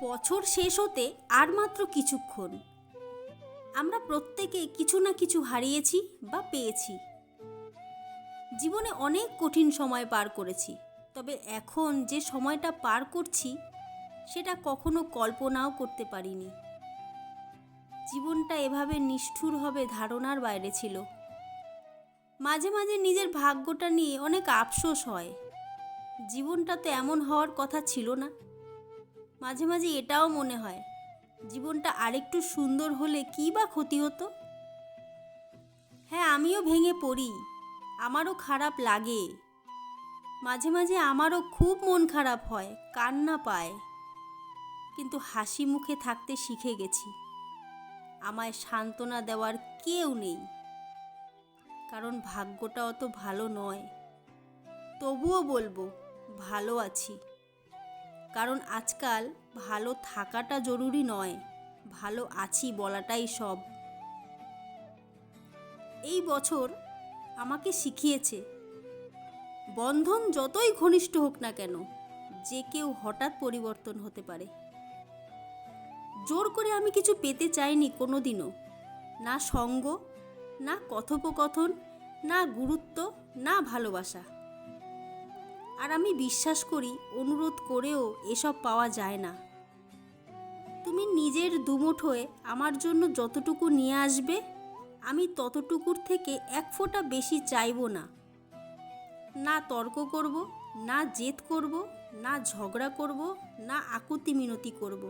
বছর শেষ হতে আর মাত্র কিছুক্ষণ। আমরা প্রত্যেকে কিছু না কিছু হারিয়েছি বা পেয়েছি। জীবনে অনেক কঠিন সময় পার করেছি, তবে এখন যে সময়টা পার করছি সেটা কখনো কল্পনাও করতে পারিনি। জীবনটা এভাবে নিষ্ঠুর হবে ধারণার বাইরে ছিল। মাঝে মাঝে নিজের ভাগ্যটা নিয়ে অনেক আফসোস হয়। জীবনটা তো এমন হওয়ার কথা ছিল না। মাঝে মাঝে এটাও মনে হয় জীবনটা আরেকটু সুন্দর হলে কী বা ক্ষতি হতো। হ্যাঁ, আমিও ভেঙে পড়ি, আমারও খারাপ লাগে। মাঝে মাঝে আমারও খুব মন খারাপ হয়, কান্না পায়। কিন্তু হাসি মুখে থাকতে শিখে গেছি। আমায় সান্ত্বনা দেওয়ার কেউ নেই, কারণ ভাগ্যটা অত ভালো নয়। তবুও বলবো ভালো আছি, কারণ আজকাল ভালো থাকাটা জরুরি নয়, ভালো আছি বলাটাই সব। এই বছর আমাকে শিখিয়েছে বন্ধন যতই ঘনিষ্ঠ হোক না কেন, যে কেউ হঠাৎ পরিবর্তন হতে পারে। জোর করে আমি কিছু পেতে চাইনি কোনোদিনও, না সঙ্গ, না কথোপকথন, না গুরুত্ব, না ভালোবাসা। আর আমি বিশ্বাস করি অনুরোধ করেও এসব পাওয়া যায় না। তুমি নিজের দুমুঠোয় আমার জন্য যতটুকু নিয়ে আসবে, আমি ততটুকুর থেকে এক ফোঁটা বেশি চাইব না। না তর্ক করব, না জেদ করব, না ঝগড়া করব, না আকুতি মিনতি করব।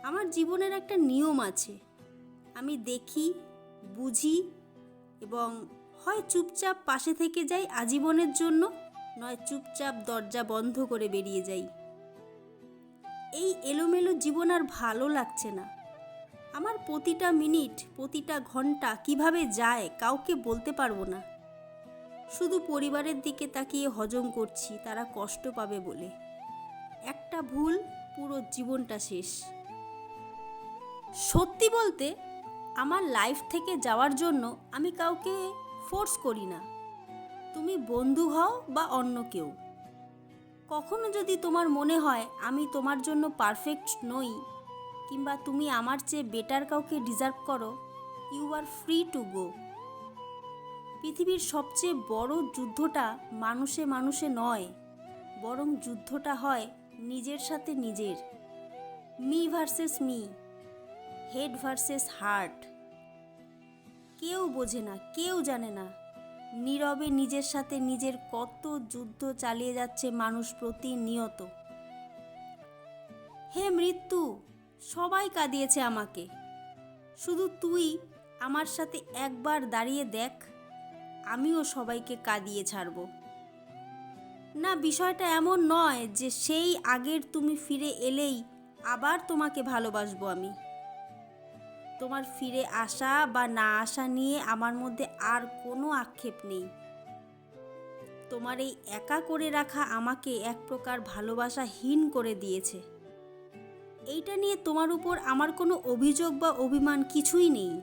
আমার জীবনের একটা নিয়ম আছে। আমি দেখি, বুঝি এবং হয় চুপচাপ পাশে থেকে যাই আজীবনের জন্য, নয় চুপচাপ দরজা বন্ধ করে বেরিয়ে যাই। এই এলোমেলো জীবন আর ভালো লাগছে না। আমার প্রতিটা মিনিট, প্রতিটা ঘন্টা কিভাবে যায় কাউকে বলতে পারবো না। শুধু পরিবারের দিকে তাকিয়ে হজম করছি তারা কষ্ট পাবে বলে। একটা ভুল, পুরো জীবনটা শেষ। সত্যি বলতে, আমার লাইফ থেকে যাওয়ার জন্য আমি কাউকে ফোর্স করি না। তুমি বন্ধু হও বা অন্য কেউ, কখনো যদি তোমার মনে হয় আমি তোমার জন্য পারফেক্ট নই, কিংবা তুমি আমার চেয়ে বেটার কাউকে ডিজার্ভ করো, you are free to go. পৃথিবীর সবচেয়ে বড় যুদ্ধটা মানুষে মানুষে নয়, বরং যুদ্ধটা হয় নিজের সাথে নিজের। Me versus me, head versus heart. কেউ বোঝে না, কেউ জানে না নীরবে নিজের সাথে নিজের কত যুদ্ধ চালিয়ে যাচ্ছে মানুষ প্রতিনিয়ত। হে মৃত্যু, সবাই কাঁদিয়েছে আমাকে, শুধু তুই আমার সাথে একবার দাঁড়িয়ে দেখ, আমিও সবাইকে কাঁদিয়ে ছাড়ব। না, বিষয়টা এমন নয় যে সেই আগের তুমি ফিরে এলেই আবার তোমাকে ভালোবাসবো আমি। তোমার ফিরে আসা বা না আসা নিয়ে আমার মধ্যে আর কোনো আক্ষেপ নেই। তোমার এই একা করে রাখা আমাকে এক প্রকার ভালোবাসাহীন করে দিয়েছে। এইটা নিয়ে তোমার উপর আমার কোনো অভিযোগ বা অভিমান কিছুই নেই।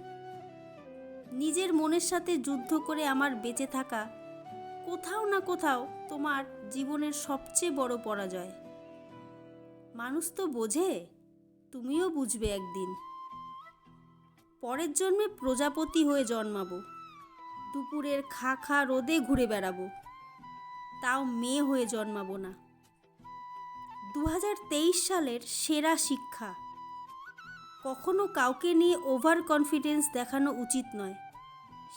নিজের মনের সাথে যুদ্ধ করে আমার বেঁচে থাকা কোথাও না কোথাও তোমার জীবনের সবচেয়ে বড় পরাজয়। মানুষ তো বোঝে, তুমিও বুঝবে একদিন। পরের জন্মে প্রজাপতি হয়ে জন্মাবো, দুপুরের খা খা রোদে ঘুরে বেড়াবো, তাও মেয়ে হয়ে জন্মাবো না। 2023 সালের সেরা শিক্ষা: কখনো কাউকে নিয়ে ওভার কনফিডেন্স দেখানো উচিত নয়,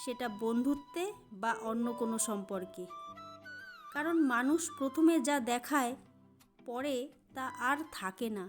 সেটা বন্ধুত্বে বা অন্য কোনো সম্পর্কে। কারণ মানুষ প্রথমে যা দেখায়, পরে তা আর থাকে না।